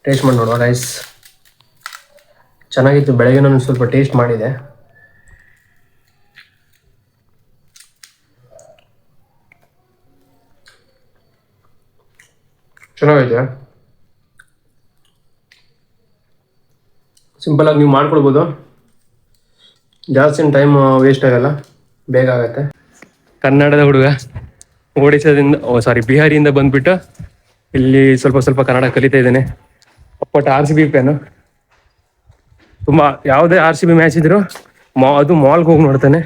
Taste ಮಾಡಿ ನೋಡುವ rice ಚೆನ್ನಾಗಿತ್ತು. ಬೆಳಗ್ಗೆ ನಾನು ಸ್ವಲ್ಪ ಟೇಸ್ಟ್ ಮಾಡಿದೆ. ಚೆನ್ನಾಗೈತೆ. ಸಿಂಪಲ್ ಆಗಿ ನೀವು ಮಾಡ್ಕೊಳ್ಬೋದು. ಜಾಸ್ತಿ ಟೈಮ್ ವೇಸ್ಟ್ ಆಗಲ್ಲ, ಬೇಗ ಆಗತ್ತೆ. ಕನ್ನಡದ ಹುಡುಗ ಒಡಿಶಾದಿಂದ ಬಿಹಾರಿಯಿಂದ ಬಂದ್ಬಿಟ್ಟು ಇಲ್ಲಿ ಸ್ವಲ್ಪ ಸ್ವಲ್ಪ ಕನ್ನಡ ಕಲಿತಾ ಇದ್ದೇನೆ. ಅಪ್ಪಟ RCB ಫ್ಯಾನು. ತುಂಬಾ ಯಾವುದೇ RCB ಮ್ಯಾಚ್ ಇದ್ರು ಅದು ಮಾಲ್ಗೆ ಹೋಗಿ ನೋಡ್ತಾನೆ.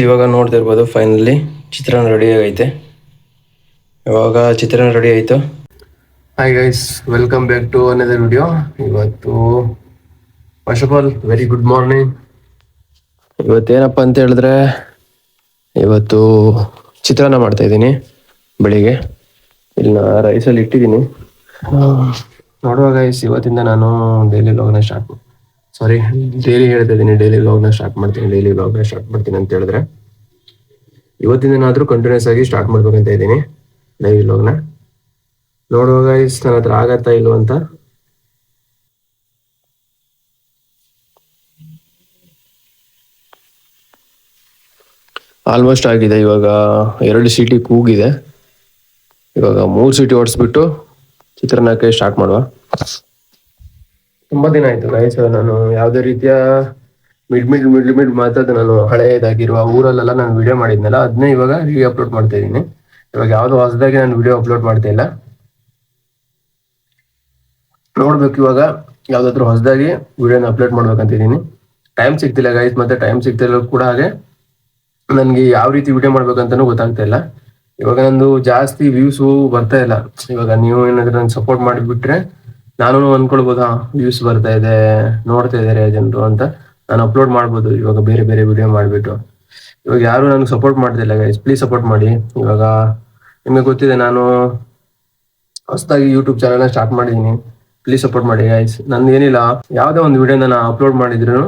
ಇವಾಗ ನೋಡ್ತಾ ಇರ್ಬೋದು, ಫೈನಲಿ ಚಿತ್ರಾನ್ನ ರೆಡಿ ಆಗೈತೆ. ಇವಾಗ ಚಿತ್ರಾನ್ನ ರೆಡಿ ಆಯಿತು. Hi guys, welcome back to another video. ಇವತ್ತು first of all very good morning. ಇವತ್ತೇನಪ್ಪ ಅಂತ ಹೇಳಿದ್ರೆ, ಇವತ್ತು ಚಿತ್ರಾನ್ನ ಮಾಡ್ತಾ ಇದ್ದೀನಿ. ಬೆಳಿಗ್ಗೆ ಇಲ್ಲಿ ರೈಸಲ್ಲಿ ಇಟ್ಟಿದ್ದೀನಿ. ನೋಡುವ ಗೈಸ್, ಇವತ್ತಿಂದ ನಾನು ಡೈಲಿ ವ್ಲಾಗ್ನ ಹೇಳ್ತಾ ಇದ್ದೀನಿ. ಡೈಲಿ ವ್ಲಾಗ್ನ ಸ್ಟಾರ್ಟ್ ಮಾಡ್ತೀನಿ ಅಂತ ಹೇಳಿದ್ರೆ, ಇವತ್ತಿಂದನಾದ್ರೂ ಕಂಟಿನ್ಯೂಸ್ ಆಗಿ ಸ್ಟಾರ್ಟ್ ಮಾಡ್ಬೇಕಂತ ಇದ್ದೀನಿ ಡೈಲಿ ವ್ಲಾಗ್ನ. ನೋಡುವ ಗೈಸ್, ನನ್ನ ಹತ್ರ ಆಗತ್ತಾ ಇಲ್ವ ಅಂತ. ಆಲ್ಮೋಸ್ಟ್ ಆಗಿದೆ. ಇವಾಗ 2 ಸೀಟಿ ಕೂಗಿದೆ. ಇವಾಗ 3 ಸೀಟಿ ಓಡಿಸ್ಬಿಟ್ಟು ಚಿತ್ರಾನ್ನಕ್ಕೆ ಸ್ಟಾರ್ಟ್ ಮಾಡುವ. ತುಂಬಾ ದಿನ ಆಯ್ತು ಗೈಸ್, ನಾನು ಯಾವುದೇ ರೀತಿಯ ಮಿಡ್ ಮಾತಾದ ನಾನು ಹಳೆಯದಾಗಿರುವ ಊರಲ್ಲೆಲ್ಲ ನಾನು ವಿಡಿಯೋ ಮಾಡಿದ್ನಲ್ಲ, ಅದನ್ನೇ ಇವಾಗ ಅಪ್ಲೋಡ್ ಮಾಡ್ತಾ ಇದ್ದೀನಿ. ಇವಾಗ ಯಾವ್ದು ಹೊಸದಾಗಿ ನಾನು ವಿಡಿಯೋ ಅಪ್ಲೋಡ್ ಮಾಡ್ತಾ ಇಲ್ಲ. ನೋಡ್ಬೇಕು ಇವಾಗ ಯಾವ್ದಾದ್ರು ಹೊಸದಾಗಿ ವಿಡಿಯೋನ ಅಪ್ಲೋಡ್ ಮಾಡ್ಬೇಕಂತಿದ್ದೀನಿ. ಟೈಮ್ ಸಿಗ್ತಿಲ್ಲ ಗೈಸ್, ಮತ್ತೆ ಟೈಮ್ ಸಿಗ್ತಿಲ್ಲ ಕೂಡ. ಹಾಗೆ ನನ್ಗೆ ಯಾವ ರೀತಿ ವಿಡಿಯೋ ಮಾಡ್ಬೇಕಂತನೂ ಗೊತ್ತಾಗ್ತಾ ಇಲ್ಲ. ಇವಾಗ ನಂದು ಜಾಸ್ತಿ ವ್ಯೂಸು ಬರ್ತಾ ಇಲ್ಲ. ಇವಾಗ ನೀವು ಏನಾದ್ರು ನಂಗೆ ಸಪೋರ್ಟ್ ಮಾಡಿಬಿಟ್ರೆ ನಾನು ಅನ್ಕೊಳ್ಬೋದು, ವ್ಯೂಸ್ ಬರ್ತಾ ಇದೆ, ನೋಡ್ತಾ ಇದಾರೆ ಜನರು ಅಂತ, ನಾನು ಅಪ್ಲೋಡ್ ಮಾಡ್ಬೋದು ಇವಾಗ ಬೇರೆ ಬೇರೆ ವಿಡಿಯೋ ಮಾಡಿಬಿಟ್ಟು. ಇವಾಗ ಯಾರು ನನಗೆ ಸಪೋರ್ಟ್ ಮಾಡ್ತಿಲ್ಲ ಗೈಸ್, ಪ್ಲೀಸ್ ಸಪೋರ್ಟ್ ಮಾಡಿ. ಇವಾಗ ನಿಮಗೆ ಗೊತ್ತಿದೆ, ನಾನು ಹೊಸದಾಗಿ ಯೂಟ್ಯೂಬ್ ಚಾನಲ್ನ ಸ್ಟಾರ್ಟ್ ಮಾಡಿದ್ದೀನಿ. ಪ್ಲೀಸ್ ಸಪೋರ್ಟ್ ಮಾಡಿ ಗೈಸ್. ನಂದು ಏನಿಲ್ಲ, ಯಾವುದೇ ಒಂದು ವಿಡಿಯೋ ನಾನು ಅಪ್ಲೋಡ್ ಮಾಡಿದ್ರು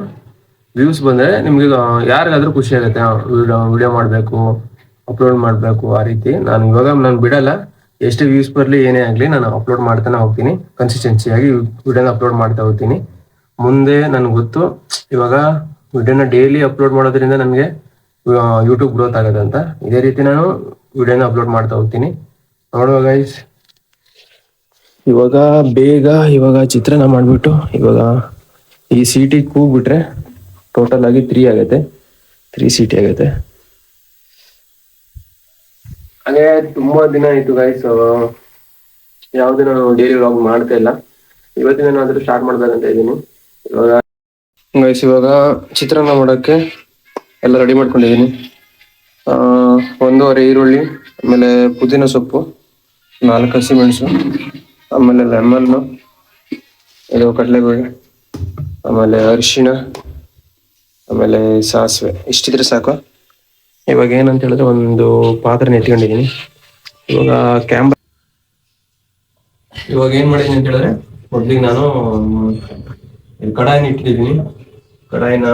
ವ್ಯೂಸ್ ಬಂದರೆ ನಿಮಗೆ ಯಾರಿಗಾದ್ರೂ ಖುಷಿ ಆಗುತ್ತೆ. ವಿಡಿಯೋ ಮಾಡಬೇಕು, ಅಪ್ಲೋಡ್ ಮಾಡಬೇಕು, ಆ ರೀತಿ. ನಾನು ಬಿಡಲ್ಲ. ಎಷ್ಟೇ ವ್ಯೂಸ್ ಬರಲಿ, ಏನೇ ಆಗಲಿ, ನಾನು ಅಪ್ಲೋಡ್ ಮಾಡ್ತಾನೆ ಹೋಗ್ತೀನಿ. ಕನ್ಸಿಸ್ಟೆನ್ಸಿಯಾಗಿ ವಿಡಿಯೋನ ಅಪ್ಲೋಡ್ ಮಾಡ್ತಾ ಹೋಗ್ತೀನಿ. ಮುಂದೆ ನನಗೆ ಗೊತ್ತು, ಇವಾಗ ವಿಡಿಯೋನ ಡೈಲಿ ಅಪ್ಲೋಡ್ ಮಾಡೋದ್ರಿಂದ ನನಗೆ ಯೂಟ್ಯೂಬ್ ಗ್ರೋತ್ ಆಗುತ್ತೆ ಅಂತ. ಇದೇ ರೀತಿ ನಾನು ವಿಡಿಯೋನ ಅಪ್ಲೋಡ್ ಮಾಡ್ತಾ ಹೋಗ್ತೀನಿ. ನೋಡುವ ಗೈಸ್, ಇವಾಗ ಚಿತ್ರಾನ್ನ ಮಾಡಿಬಿಟ್ಟು ಇವಾಗ ಈ ಸೀಟಿ ಕೂಗ್ಬಿಟ್ರೆ ಟೋಟಲ್ ಆಗಿ 3 ಸೀಟಿ ಆಗುತ್ತೆ. ಹಾಗೆ ತುಂಬಾ ದಿನ ಆಯ್ತು ಗೈಸ್, ಯಾವುದೇ ನಾನು ಡೈಲಿ ವ್ಲಾಗ್ ಮಾಡ್ತಾ ಇಲ್ಲ. ಇವತ್ತಿನಾದ್ರೂ ಸ್ಟಾರ್ಟ್ ಮಾಡ್ಬೇಕಂತ ಇದ್ದೀನಿ. ಇವಾಗ ಚಿತ್ರಾನ್ನ ಮಾಡೋಕ್ಕೆ ಎಲ್ಲ ರೆಡಿ ಮಾಡ್ಕೊಂಡಿದ್ದೀನಿ. 1.5 ಈರುಳ್ಳಿ, ಆಮೇಲೆ ಪುದೀನ ಸೊಪ್ಪು, 4 ಹಸಿಮೆಣಸು, ಆಮೇಲೆ ಲೆಮನ್ನು, ಇದು ಕಡಲೆಬೇಳೆ, ಆಮೇಲೆ ಅರಿಶಿಣ, ಆಮೇಲೆ ಸಾಸಿವೆ. ಇಷ್ಟಿದ್ರೆ ಸಾಕು. ಇವಾಗ ಏನಂತ ಹೇಳಿದ್ರೆ, ಒಂದು ಪಾತ್ರೆನ ಎತ್ಕೊಂಡಿದ್ದೀನಿ. ಇವಾಗ ಏನ್ ಮಾಡಿದ್ದೀನಿ ಅಂತ ಹೇಳಿದ್ರೆ, ಮೊದ್ಲಿಗೆ ನಾನು ಕಡಾಯಿನ ಇಟ್ಟಿದ್ದೀನಿ. ಕಡಾಯಿನ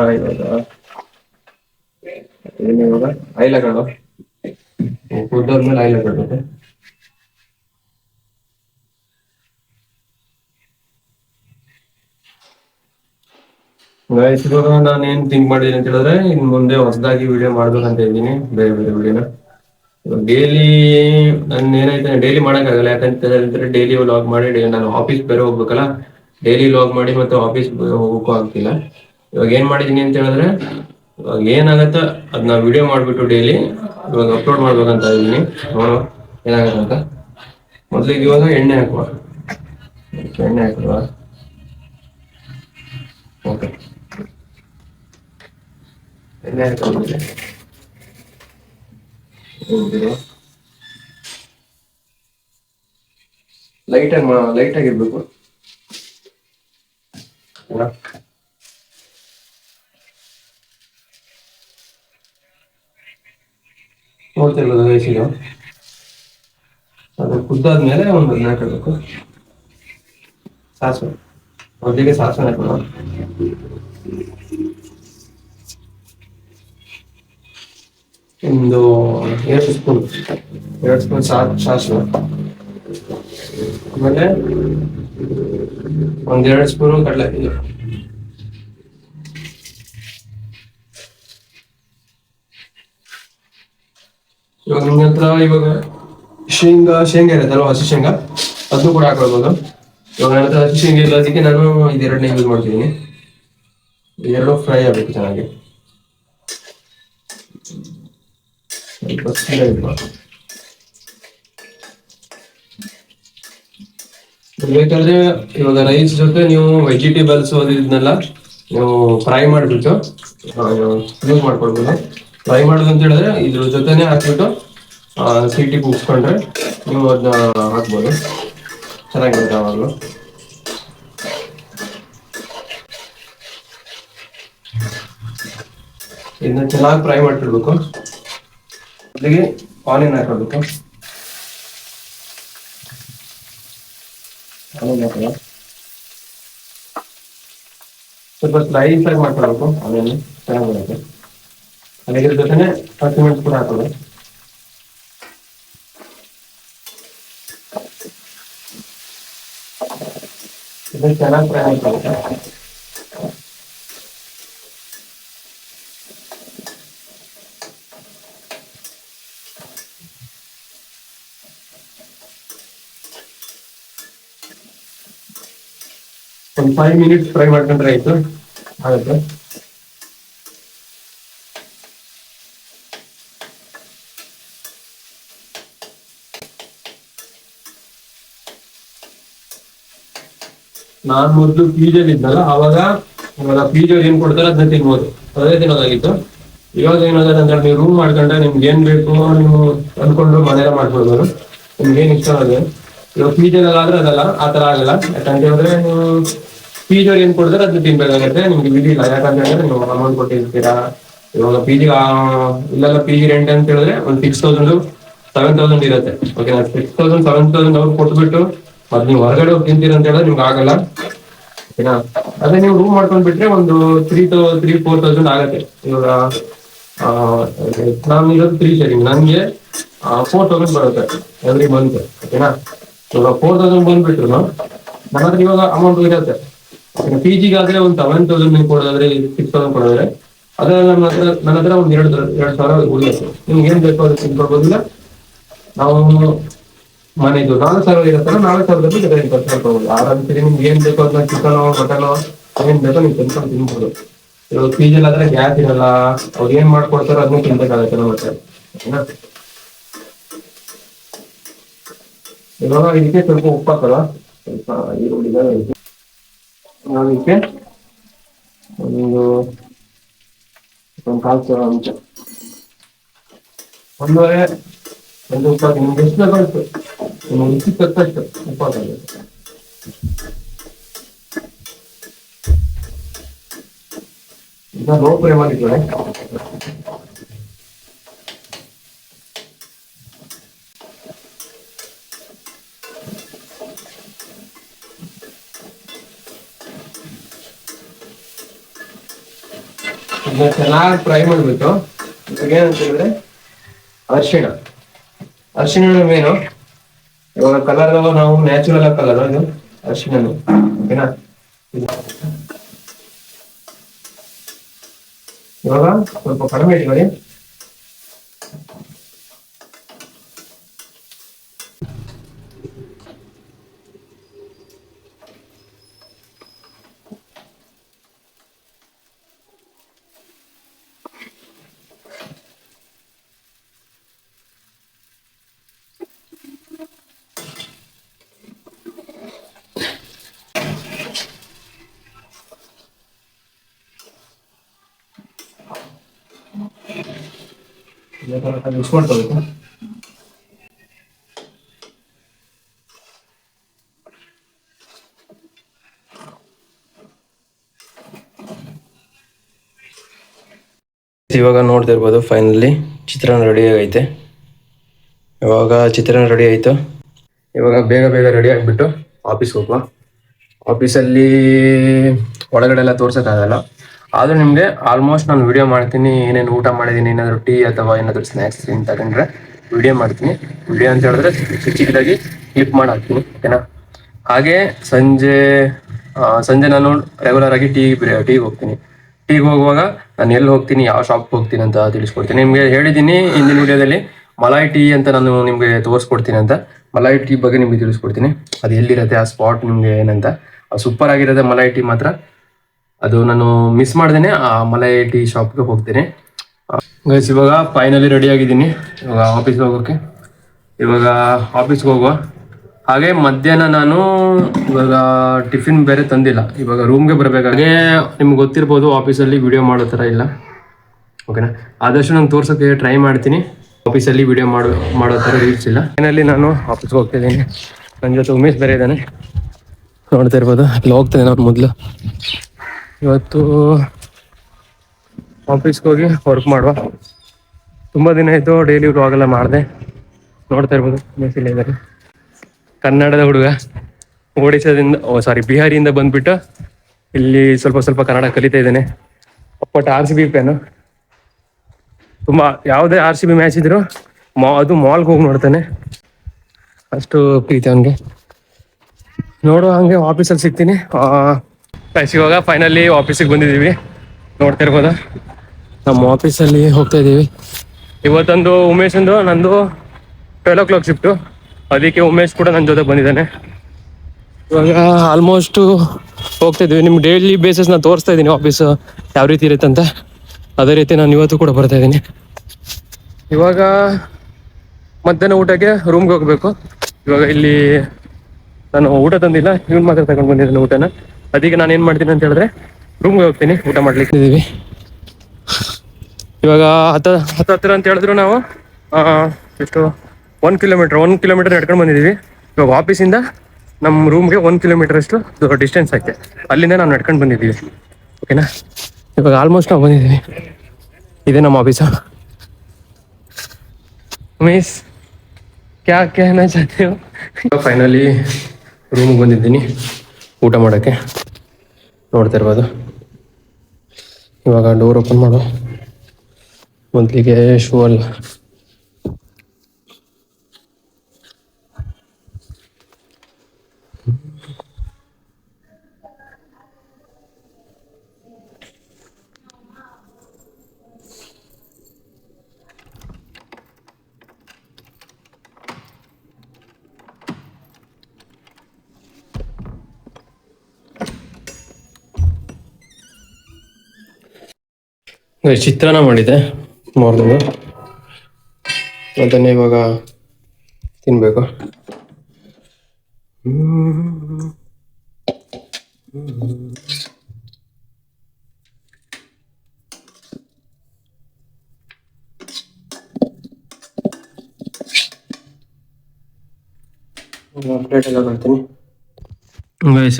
ಇವಾಗ ಆಯಿಲ್ ಹಾಕೋಣ. ಕುದ್ದಾದ್ಮೇಲೆ ಆಯಿಲ್ ಹಾಕೋಬೇಕು. ಇವಾಗ ನಾನು ಏನ್ ಥಿಂಕ್ ಮಾಡಿದ್ದೀನಿ ಅಂತ ಹೇಳಿದ್ರೆ, ಇನ್ ಮುಂದೆ ಹೊಸದಾಗಿ ವಿಡಿಯೋ ಮಾಡ್ಬೇಕಂತ ಇದ್ದೀನಿ, ಬೇರೆ ಬೇರೆ ವಿಡಿಯೋನ. ಡೈಲಿ ನಾನು ಏನಾಯ್ತು, ಡೈಲಿ ಮಾಡೋಕ್ಕಾಗಲ್ಲ. ಯಾಕಂತ ಹೇಳಿದ್ರೆ ಡೈಲಿ ವ್ಲಾಗ್ ಮಾಡಿ ನಾನು ಆಫೀಸ್ ಬೇರೆ ಹೋಗ್ಬೇಕಲ್ಲ. ಡೈಲಿ ವ್ಲಾಗ್ ಮಾಡಿ ಮತ್ತೆ ಆಫೀಸ್ ಹೋಗೋಕ್ಕೂ ಆಗ್ತಿಲ್ಲ. ಇವಾಗ ಏನ್ ಮಾಡಿದೀನಿ ಅಂತ ಹೇಳಿದ್ರೆ, ಇವಾಗ ಏನಾಗತ್ತ ಅದನ್ನ ವಿಡಿಯೋ ಮಾಡ್ಬಿಟ್ಟು ಡೈಲಿ ಇವಾಗ ಅಪ್ಲೋಡ್ ಮಾಡ್ಬೇಕಂತ ಇದ್ದೀನಿ. ನೋಡುವ ಏನಾಗತ್ತಂತ. ಮೊದ್ಲಿಗೆ ಇವಾಗ ಎಣ್ಣೆ ಹಾಕುವ. ಓಕೆ, ಎಣ್ಣೆ ಹಾಕಿದ್ರೆ ಲೈಟ್ ಆಗಿರ್ಬೇಕು. ನೋಡ್ತಿರ್ಬೋದು ವಯಸ್ಸಿಗೆ ಅದು ಕುದ್ದಾದ್ಮೇಲೆ ಒಂದು ಹಾಕಬೇಕು. ಸಾಸಿವೆ, ಮೊದಲಿಗೆ ಸಾಸಿವೆ ಹಾಕೋಣ. ಒಂದು 2 ಸ್ಪೂನ್ 2 ಸ್ಪೂನ್ ಸಾಸಿವೆ, ಆಮೇಲೆ 1-2 ಸ್ಪೂನು ಕಡಲೆ. ಇವಾಗ ನಿಮ್ಮ ಹತ್ರ ಇವಾಗ ಶೇಂಗಾ ಇರುತ್ತಲ್ವ, ಹಸಿ ಶೇಂಗಾ, ಅದನ್ನು ಕೂಡ ಹಾಕೊಳ್ಬೋದು. ಇವಾಗ ನನ್ನ ಹತ್ರ ಹಸಿ ಶೇಂಗಾ ಇಲ್ಲ, ಅದಕ್ಕೆ ನಾನು ಇದೆರಡನೇ ಯೂಸ್ ಮಾಡ್ತೀನಿ. ಇದೆರಡು ಫ್ರೈ ಆಗಬೇಕು ಚೆನ್ನಾಗಿ. ಬೇಕಾದ್ರೆ ಇವಾಗ ರೈಸ್ ಜೊತೆ ನೀವು ವೆಜಿಟೇಬಲ್ಸ್ ಇದನ್ನೆಲ್ಲ ನೀವು ಫ್ರೈ ಮಾಡಿಬಿಟ್ಟು ಯೂಸ್ ಮಾಡ್ಕೊಳ್ಬೋದು. ಫ್ರೈ ಮಾಡೋದು ಅಂತ ಹೇಳಿದ್ರೆ ಇದ್ರ ಜೊತೆನೆ ಹಾಕ್ಬಿಟ್ಟು ಸೀಟಿ ಕೂಗಿಸ್ಕೊಂಡ್ರೆ ನೀವು ಅದನ್ನ ಹಾಕ್ಬೋದು, ಚೆನ್ನಾಗಿರುತ್ತೆ ಅವಾಗಲೂ. ಇದನ್ನ ಚೆನ್ನಾಗಿ ಫ್ರೈ ಮಾಡ್ತಿರ್ಬೇಕು. ಜೊತೆಗೆ ಆನಿಯನ್ ಹಾಕೋಬೇಕು. ಸ್ವಲ್ಪ ಸ್ಲೈಸ್ ಆಗಿ ಮಾಡ್ಕೊಳ್ಬೇಕು, ಆಮೇಲೆ ಚೆನ್ನಾಗಿ ಬರುತ್ತೆ. ಹಾಗೆ ಇದ್ರ ಜೊತೆನೆ ಹಸಿಮೆಣಸು ಕೂಡ ಹಾಕೋದು. ಇದನ್ನ ಚೆನ್ನಾಗಿ ಫ್ರೈ ಮಾಡ್ಕೊಳ್ಬೇಕು. ಒಂದು 5 ಮಿನಿಟ್ಸ್ ಫ್ರೈ ಮಾಡ್ಕೊಂಡ್ರೆ ಆಯ್ತು, ಆಗುತ್ತೆ. ನಾನ್ ಮೊದಲು ಪಿಜಿಯಲ್ಲಿ ಇದ್ನಲ್ಲ, ಅವಾಗ ಪಿಜಿಯಲ್ಲಿ ಏನ್ ಕೊಡ್ತಾರೆ ಅದನ್ನ ತಿನ್ಬೋದು, ಅದೇ ತಿನ್ನೋದಾಗಿತ್ತು. ಇವಾಗ ಏನಾದ್ರೆ ಅಂದ್ರೆ ನೀವು ರೂಮ್ ಮಾಡ್ಕೊಂಡ್ರೆ ನಿಮ್ಗೆ ಏನ್ ಬೇಕು ನೀವು ಅನ್ಕೊಂಡು ಮನೆಯಲ್ಲ ಮಾಡ್ಕೊಡ್ಬೋದು, ನಿಮ್ಗೆ ಏನ್ ಇಷ್ಟ ಆಗಿದೆ. ಇವಾಗ ಪಿಜಿಯಲ್ಲಿ ಆದ್ರೆ ಅದಲ್ಲ, ಆತರ ಆಗಲ್ಲ. ಯಾಕಂತ ಹೇಳಿದ್ರೆ ನೀವು ಪಿಜಿಯವ್ರು ಏನ್ ಕೊಡ್ತಾರೆ ಅದನ್ನ ತಿನ್ಬೇಕಾಗತ್ತೆ, ನಿಮ್ಗೆ ಬಿಡಿಲ್ಲ. ಯಾಕಂತ ಹೇಳಿದ್ರೆ ನೀವು ಅಮೌಂಟ್ ಕೊಟ್ಟಿರ್ತೀರಾ. ಇವಾಗ ಪಿಜಿ ಇಲ್ಲೆಲ್ಲ ಪಿಜಿ ರೆಂಟ್ ಅಂತ ಹೇಳಿದ್ರೆ ಒಂದು 6,000 7,000 ಇರುತ್ತೆ. ಓಕೆ, 6,000 7,000 ಅವ್ರು ಕೊಟ್ಬಿಟ್ಟು ಮತ್ ನೀವು ಹೊರಗಡೆ ಹೋಗಿ ತಿಂತೀರ ಅಂತ ಹೇಳಿದ್ರೆ ನಿಮ್ಗೆ ಆಗಲ್ಲ, ಓಕೆನಾ. ಅದೇ ನೀವು ರೂಮ್ ಮಾಡ್ಕೊಂಡ್ ಬಿಟ್ರೆ ಒಂದು 3,000-4,000 ಆಗತ್ತೆ. ಇವಾಗ ನಾನು ಇರೋದು 3 sharing, ನನಗೆ 4,000 ಬರುತ್ತೆ ಎವ್ರಿ ಮಂತ್, ಓಕೆನಾ. ಇವಾಗ 4,000 ಬಂದ್ಬಿಟ್ರು ನನ್ನ ಹತ್ರ ಇವಾಗ ಅಮೌಂಟ್ ಇರುತ್ತೆ. ಪಿಜಿಗಾದ್ರೆ ಒಂದು 7,000 ನೀವು ಕೊಡೋದಾದ್ರೆ, 6,000 ಕೊಡೋದ್ರೆ, ಅದ್ರ ನನ್ನ ಹತ್ರ ಒಂದು 2,000 ಉಳಿಯುತ್ತೆ. ನಿಮ್ಗೆ ಏನ್ ಬೇಕೋ ಅದಕ್ಕೆ ತಿನ್ಕೊಳ್ಬೋದಿಲ್ಲ. ನಾವು ಮನೆದು 4,000 ಇರುತ್ತಲ್ಲ, 4,000ದಲ್ಲಿ ತಿನ್ಕೊಳ್ಬೋದು ಆರಾಮ್ಸರಿ. ನಿಮ್ಗೆ ಏನ್ ಬೇಕೋ ಅದನ್ನ ಚಿಕನೋ ಮಟನೋ ಏನ್ ಬೇಕೋ ನೀವು ತಿನ್ಕೊಂಡು ತಿನ್ಬೋದು. ಇವಾಗ ಪಿಜಿಲ್ ಆದ್ರೆ ಗ್ಯಾಸ್ ಇರಲ್ಲ, ಅವ್ರು ಏನ್ ಮಾಡ್ಕೊಡ್ತಾರೋ ಅದನ್ನ ತಿನ್ಬೇಕಾಗತ್ತಲ್ಲ ಮತ್ತೆ. ಇವಾಗ ಇದಕ್ಕೆ ಸ್ವಲ್ಪ ಉಪ್ಪು ಹಾಕಲ್ಲ, ಸ್ವಲ್ಪ ಈರುಳ್ಳಿನ ಅದಕ್ಕೆ ಒಂದು 1/4 ಚಮಚ, ಒಂದು ಉಪ್ಪ ನಿಮ್ಗೆ ಎಷ್ಟು ಬೇಕು ನಿಮ್ಮ ರುಚಿ ತಕ್ಕಷ್ಟು ಉಪ್ಪು ಹಾಕಬೇಕು. ಈಗ ಲೋ ಫ್ಲೇಮ್ ಮಾಡಿದ್ರೆ ಇದನ್ನ ಚೆನ್ನಾಗಿ ಫ್ರೈ ಮಾಡ್ಬೇಕು. ಇವಾಗ ಏನಂತ ಹೇಳಿದ್ರೆ ಅರಿಶಿಣ ಮೇನು. ಇವಾಗ ಕಲರ್ ನಾವು ನ್ಯಾಚುರಲ್ ಆಗಿ ಕಲರ್ ಇದು ಅರಿಶಿಣ, ಓಕೆನಾ. ಇವಾಗ ಸ್ವಲ್ಪ ಕಡಿಮೆ ಇಟ್ಕೊಳ್ಳಿ. ಮಿಕ್ಸ್ ಮಾಡ್ಕೋಬೇಕು. ಇವಾಗ ನೋಡ್ತಾ ಇರ್ಬೋದು, ಫೈನಲಿ ಚಿತ್ರಾನ್ನ ರೆಡಿ ಆಗೈತೆ. ಇವಾಗ ಚಿತ್ರಾನ್ನ ರೆಡಿ ಆಯಿತು. ಇವಾಗ ಬೇಗ ಬೇಗ ರೆಡಿ ಆಗಿಬಿಟ್ಟು ಆಫೀಸ್ಗೆ ಹೋಗುವ. ಆಫೀಸಲ್ಲಿ ಒಳಗಡೆ ಎಲ್ಲ ತೋರ್ಸೋಕ್ಕಾಗಲ್ಲ, ಆದ್ರೂ ನಿಮ್ಗೆ ಆಲ್ಮೋಸ್ಟ್ ನಾನು ವಿಡಿಯೋ ಮಾಡ್ತೀನಿ, ಏನೇನು ಊಟ ಮಾಡಿದೀನಿ, ಏನಾದ್ರು ಟೀ ಅಥವಾ ಏನಾದ್ರು ಸ್ನಾಕ್ಸ್ ತಗೊಂಡ್ರೆ ವಿಡಿಯೋ ಮಾಡ್ತೀನಿ. ವಿಡಿಯೋ ಅಂತ ಹೇಳಿದ್ರೆ ಚಿಕ್ಕದಾಗಿ ಕ್ಲಿಪ್ ಮಾಡಿ ಹಾಕ್ತೀನಿ, ಓಕೆನಾ. ಹಾಗೆ ಸಂಜೆ ನಾನು ರೆಗ್ಯುಲರ್ ಆಗಿ ಟೀಗೆ ಹೋಗ್ತೀನಿ. ಟೀಗೆ ಹೋಗುವಾಗ ನಾನು ಎಲ್ಲಿ ಹೋಗ್ತೀನಿ, ಯಾವ ಶಾಪ್ಗೆ ಹೋಗ್ತೀನಿ ಅಂತ ತಿಳಿಸ್ಕೊಡ್ತೀನಿ. ನಿಮ್ಗೆ ಹೇಳಿದ್ದೀನಿ ಹಿಂದಿನ ವಿಡಿಯೋದಲ್ಲಿ ಮಲಾಯ್ ಟೀ ಅಂತ ನಾನು ನಿಮ್ಗೆ ತೋರಿಸ್ಕೊಡ್ತೀನಿ ಅಂತ. ಮಲಾಯ್ ಟೀ ಬಗ್ಗೆ ನಿಮ್ಗೆ ತಿಳಿಸ್ಕೊಡ್ತೀನಿ, ಅದು ಎಲ್ಲಿರುತ್ತೆ, ಆ ಸ್ಪಾಟ್ ನಿಮ್ಗೆ ಏನಂತ. ಸೂಪರ್ ಆಗಿರುತ್ತೆ ಮಲಾಯ್ ಟೀ ಮಾತ್ರ. ಅದು ನಾನು ಮಿಸ್ ಮಾಡ್ದೇನೆ ಆ ಮಲಾಯ್ ಟೀ ಶಾಪ್ಗೆ ಹೋಗ್ತೀನಿ. ಗೈಸ್ ಇವಾಗ ಫೈನಲಿ ರೆಡಿ ಆಗಿದ್ದೀನಿ ಇವಾಗ ಆಫೀಸ್ಗೆ ಹೋಗೋಕ್ಕೆ. ಇವಾಗ ಆಫೀಸ್ಗೆ ಹೋಗುವ. ಹಾಗೆ ಮಧ್ಯಾಹ್ನ ನಾನು ಇವಾಗ ಟಿಫಿನ್ ಬೇರೆ ತಂದಿಲ್ಲ, ಇವಾಗ ರೂಮ್ಗೆ ಬರಬೇಕಾಗೆ. ನಿಮ್ಗೆ ಗೊತ್ತಿರ್ಬೋದು ಆಫೀಸಲ್ಲಿ ವಿಡಿಯೋ ಮಾಡೋ ಥರ ಇಲ್ಲ, ಓಕೆನಾ. ಆದಷ್ಟು ನಾನು ತೋರ್ಸೋಕ್ಕೆ ಟ್ರೈ ಮಾಡ್ತೀನಿ. ಆಫೀಸಲ್ಲಿ ವಿಡಿಯೋ ಮಾಡೋ ಥರ ರೀಲ್ಸ್ ಇಲ್ಲ. ಫೈನಲಿ ನಾನು ಆಫೀಸ್ಗೆ ಹೋಗ್ತಿದ್ದೀನಿ. ನನ್ನ ಜೊತೆ ಉಮೇಶ್ ಬೇರೆ ಇದ್ದಾನೆ, ನೋಡ್ತಾ ಇರ್ಬೋದು. ಅಲ್ಲಿ ಹೋಗ್ತೇನೆ ನಾನು ಮೊದಲು. ಇವತ್ತು ಆಫೀಸ್ಗೆ ಹೋಗಿ ವರ್ಕ್ ಮಾಡುವ. ತುಂಬ ದಿನ ಆಯಿತು ಡೈಲಿ ವ್ಲಾಗ್ ಎಲ್ಲ ಮಾಡಿದೆ. ನೋಡ್ತಾ ಇರ್ಬೋದು ಉಮೇಶ್ ಇಲ್ಲೇ ಇದ್ದಾರೆ. ಕನ್ನಡದ ಹುಡುಗ, ಬಿಹಾರಿಯಿಂದ ಬಂದ್ಬಿಟ್ಟು ಇಲ್ಲಿ ಸ್ವಲ್ಪ ಕನ್ನಡ ಕಲಿತಾ ಇದ್ದೇನೆ. ಒಪ್ಪಟ್ಟು RCB ಫ್ಯಾನು. ತುಂಬ ಯಾವುದೇ RCB ಮ್ಯಾಚ್ ಇದ್ರು ಅದು ಮಾಲ್ಗೆ ಹೋಗಿ ನೋಡ್ತಾನೆ, ಅಷ್ಟು ಪ್ರೀತಿ ಅವನಿಗೆ. ನೋಡುವ ಹಂಗೆ ಆಫೀಸಲ್ಲಿ ಸಿಗ್ತೀನಿ. ಇವಾಗ ಫೈನಲಿ ಆಫೀಸಿಗೆ ಬಂದಿದ್ದೀವಿ, ನೋಡ್ತಾ ಇರ್ಬೋದು. ನಮ್ಮ ಆಫೀಸಲ್ಲಿ ಹೋಗ್ತಾ ಇದ್ದೀವಿ. ಇವತ್ತೊಂದು ಉಮೇಶಂದು ನಂದು 12 o'clock ಶಿಫ್ಟು, ಅದಕ್ಕೆ ಉಮೇಶ್ ಕೂಡ ನನ್ನ ಜೊತೆ ಬಂದಿದ್ದಾನೆ. ಇವಾಗ ಆಲ್ಮೋಸ್ಟ್ ಹೋಗ್ತಾ ಇದ್ದೀವಿ. ನಿಮ್ಗೆ ಡೈಲಿ ಬೇಸಿಸ್ ನಾನು ತೋರಿಸ್ತಾ ಇದ್ದೀನಿ ಆಫೀಸ್ ಯಾವ ರೀತಿ ಇರುತ್ತೆ ಅಂತ. ಅದೇ ರೀತಿ ನಾನು ಇವತ್ತು ಕೂಡ ಬರ್ತಾ ಇದ್ದೀನಿ. ಇವಾಗ ಮಧ್ಯಾಹ್ನ ಊಟಕ್ಕೆ ರೂಮ್ಗೆ ಹೋಗಬೇಕು. ಇವಾಗ ಇಲ್ಲಿ ನಾನು ಊಟ ತಂದಿಲ್ಲ, ಇವ್ನು ಮಾತ್ರ ತಗೊಂಡು ಬಂದಿದ್ದಾನೆ ಊಟನ. ಅದಕ್ಕೆ ನಾನು ಏನು ಮಾಡ್ತೀನಿ ಅಂತ ಹೇಳಿದ್ರೆ ರೂಮ್ಗೆ ಹೋಗ್ತೀನಿ, ಊಟ ಮಾಡ್ಲಿಕ್ಕೆ ಇದ್ದೀವಿ. ಇವಾಗ ಹತ್ರ ಅಂತ ಹೇಳಿದ್ರು ನಾವು ಎಷ್ಟು 1 ಕಿಲೋಮೀಟರ್ ನಡ್ಕೊಂಡು ಬಂದಿದ್ದೀವಿ. ಇವಾಗ ಆಫೀಸಿಂದ ನಮ್ಮ ರೂಮ್ಗೆ 1 ಕಿಲೋಮೀಟರ್ ಅಷ್ಟು ಡಿಸ್ಟೆನ್ಸ್ ಐತೆ, ಅಲ್ಲಿಂದ ನಾವು ನಡ್ಕೊಂಡು ಬಂದಿದ್ದೀವಿ, ಓಕೆನಾ. ಇವಾಗ ಆಲ್ಮೋಸ್ಟ್ ನಾವು ಬಂದಿದ್ದೀವಿ, ಇದೇ ನಮ್ಮ ಆಫೀಸು. ಮಿಸ್ ಕ್ಯಾ कहना चाहते हो? ಫೈನಲಿ ರೂಮ್ಗೆ ಬಂದಿದ್ದೀನಿ ಊಟ ಮಾಡೋಕ್ಕೆ, ನೋಡ್ತಾ ಇರ್ಬೋದು. ಇವಾಗ ಡೋರ್ ಓಪನ್ ಮಾಡು, ಮೊದಲಿಗೆ ಶೂ ಅಲ್ಲ. ಚಿತ್ರಾನ್ನ ಮಾಡಿದೆ ಮಾರ್ನಿಂಗು, ಅದನ್ನೇ ಇವಾಗ ತಿನ್ಬೇಕು. ಪ್ಲೇಟ್ ಎಲ್ಲ ಬರ್ತೀನಿ.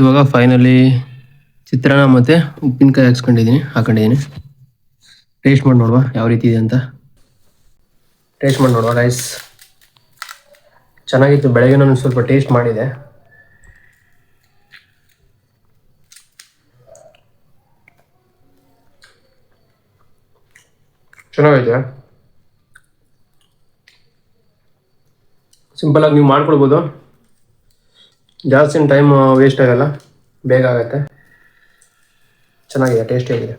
ಇವಾಗ ಫೈನಲಿ ಚಿತ್ರಾನ್ನ ಮತ್ತು ಉಪ್ಪಿನಕಾಯಿ ಹಾಕೊಂಡಿದ್ದೀನಿ. ಟೇಸ್ಟ್ ಮಾಡಿ ನೋಡುವ ಯಾವ ರೀತಿ ಇದೆ ಅಂತ. ಟೇಸ್ಟ್ ಮಾಡಿ ನೋಡುವ ರೈಸ್ ಚೆನ್ನಾಗಿತ್ತು. ಬೆಳಗ್ಗೆ ನಾನು ಸ್ವಲ್ಪ ಟೇಸ್ಟ್ ಮಾಡಿದೆ. ಚೆನ್ನಾಗೈತೆ. ಸಿಂಪಲ್ ಆಗಿ ನೀವು ಮಾಡ್ಕೊಳ್ಬೋದು, ಜಾಸ್ತಿ ಟೈಮ್ ವೇಸ್ಟ್ ಆಗಲ್ಲ, ಬೇಗ ಆಗುತ್ತೆ. ಚೆನ್ನಾಗಿದೆ, ಟೇಸ್ಟಿಯಾಗಿದೆ.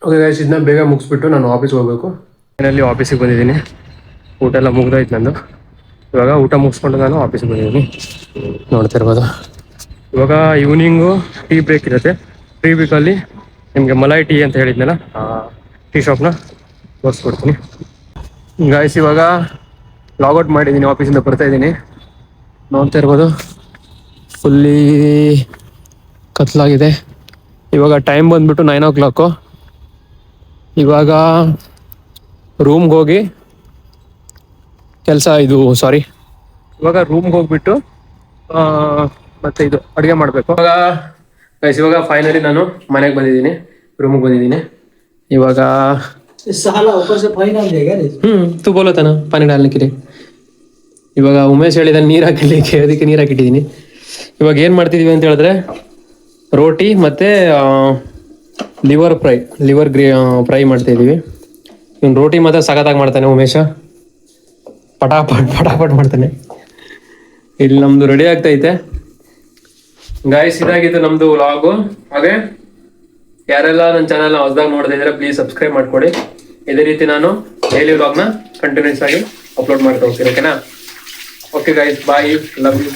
ಓಕೆ ಗೈಸ್, ಇದನ್ನ ಬೇಗ ಮುಗಿಸ್ಬಿಟ್ಟು ನಾನು ಆಫೀಸ್ಗೆ ಹೋಗಬೇಕು. ಫೈನಲಿ ಆಫೀಸಿಗೆ ಬಂದಿದ್ದೀನಿ, ಊಟ ಎಲ್ಲ ಮುಗ್ದೋಯ್ತು ನಂದು. ಇವಾಗ ಊಟ ಮುಗಿಸ್ಕೊಂಡು ನಾನು ಆಫೀಸಿಗೆ ಬಂದಿದ್ದೀನಿ, ನೋಡ್ತಾ ಇರ್ಬೋದು. ಇವಾಗ ಈವ್ನಿಂಗು ಟೀ ಬ್ರೇಕ್ ಇರುತ್ತೆ. ಟೀ ಬ್ರೇಕಲ್ಲಿ ನಿಮಗೆ ಮಲಾಯ್ ಟೀ ಅಂತ ಹೇಳಿದ್ನಲ್ಲ, ಟೀ ಶಾಪ್ನ ತೋರಿಸ್ಕೊಡ್ತೀನಿ. ಗಾಯ್ಸ್ ಇವಾಗ ಲಾಗೌಟ್ ಮಾಡಿದ್ದೀನಿ, ಆಫೀಸಿಂದ ಬರ್ತಾಯಿದ್ದೀನಿ, ನೋಡ್ತಾ ಇರ್ಬೋದು. ಫುಲ್ಲಿ ಕತ್ಲಾಗಿದೆ. ಇವಾಗ ಟೈಮ್ ಬಂದ್ಬಿಟ್ಟು 9 o'clock. ಇವಾಗ ರೂಮ್ಗೆ ಹೋಗಿ ಇವಾಗ ರೂಮ್ಗೆ ಹೋಗ್ಬಿಟ್ಟು ಮತ್ತೆ ಇದು ಅಡುಗೆ ಮಾಡಬೇಕು. ಇವಾಗ ಫೈನಲಿ ನಾನು ಮನೆಗೆ ಬಂದಿದ್ದೀನಿ, ರೂಮಿಗೆ ಬಂದಿದ್ದೀನಿ. ಇವಾಗ तू बोला था ना पानी डालने के लिए. ಇವಾಗ ಉಮೇಶ್ ಹೇಳಿದ ನೀರು ಹಾಕಲಿಕ್ಕೆ ಅದಕ್ಕೆ ನೀರು ಹಾಕಿಟ್ಟಿದ್ದೀನಿ. ಇವಾಗ ಏನು ಮಾಡ್ತಿದೀವಿ ಅಂತ ಹೇಳಿದ್ರೆ ರೋಟಿ ಮತ್ತು ಲಿವರ್ ಫ್ರೈ ಮಾಡ್ತಾಯಿದ್ದೀವಿ. ಇವ್ನು ರೋಟಿ ಮಾತ್ರ ಸಖತ್ತಾಗಿ ಮಾಡ್ತಾನೆ ಉಮೇಶ, ಪಟಾಪಟ್ ಮಾಡ್ತಾನೆ. ಇಲ್ಲಿ ನಮ್ಮದು ರೆಡಿ ಆಗ್ತೈತೆ ಗಾಯ್ಸ್. ಇದಾಗಿತ್ತು ನಮ್ಮದು ವ್ಲಾಗು. ಹಾಗೆ ಯಾರೆಲ್ಲ ನನ್ನ ಚಾನಲ್ನ ಹೊಸದಾಗಿ ನೋಡ್ತಾ ಇದ್ದೀರಾ ಪ್ಲೀಸ್ ಸಬ್ಸ್ಕ್ರೈಬ್ ಮಾಡ್ಕೊಡಿ. ಇದೇ ರೀತಿ ನಾನು ಡೈಲಿ ವ್ಲಾಗ್ನ ಕಂಟಿನ್ಯೂಸ್ ಆಗಿ ಅಪ್ಲೋಡ್ ಮಾಡ್ತಾ ಹೋಗ್ತೀನಿ. ಓಕೆನಾ? Okay guys, bye, love you.